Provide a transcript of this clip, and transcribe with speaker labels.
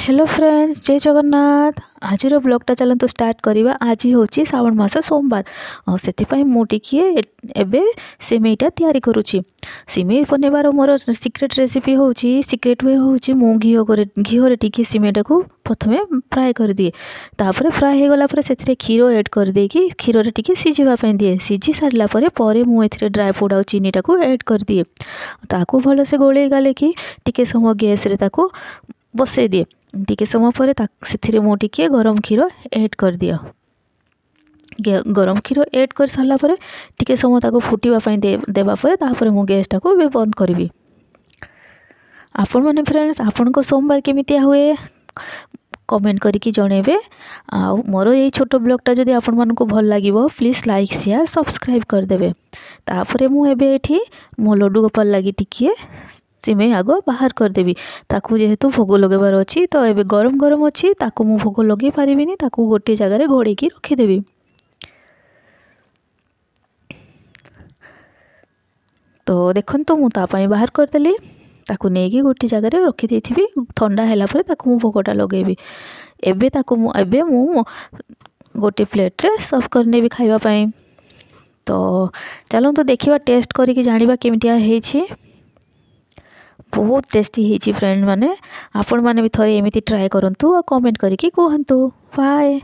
Speaker 1: Hello friends, जय जगन्नाथ। आज ब्लॉगटा चलतु स्टार्ट करवा। आज हूँ श्रावण मास सोमवार से मुझे एबे सिमेईटा तैयारी करुँची। सिमेई बनेबार मोर सीक्रेट रेसिपी हूँ सीक्रेट वे हूँ मु घीओ टिके सिमेईटा को प्रथमे फ्राए कर दिए। तापर फ्राए हो गला से क्षीर ऐड कर देकी क्षीर टिके सिझापी दिए। सिझी सारा पर मुझे ड्राई फ्रूट और चीनीटा को ऐड कर दिए। ताकू भलसे गोले गाले कि टिके समय गैस रे ताकू बसई दिए। टिके समय पर से मुझे गरम क्षीर ऐड कर दिया। गरम क्षीर ऐड कर सारा पर टिके समय ताकू फुटापी देवापर तापर मु गैसटा को बंद करी। आपण मैंने फ्रेंड्स आपण को सोमवार केमितिया हुए कमेंट करके जनइबे। आ मोर ये छोट ब्लॉगटा जदि आपण मानकु भल लागिबो प्लीज लाइक शेयर सब्सक्राइब करदेवे। तापर मु एबे एठी मो लड्डू गोपाल लगी टिके सिमेई आग बाहर करदेवी। ताकू जेहेतु भोग लगेबार अच्छी तो एबे गरम गरम अच्छी ताकू मु भोग लगे पारिबिनी। ताकू गोटे जगार घोड़े की रखीदेवी। तो देखंतु मु तापाई बाहर करदेली। ताकू नेकी गोटे जगार रखी देथिबी। ठंडा हैला परे ताकू मु भोगटा लगेबी। एबे मु गोटे प्लेट रे सर्व करने भी खाइबा पई। तो चलो तो देखिबा टेस्ट करिक जानिबा केमितिया हेछि। बहुत टेस्टी हेछि फ्रेंड माने। आपण माने भी थरे एमिति ट्राई करंतु और कमेंट करिक कहंतु। बाय।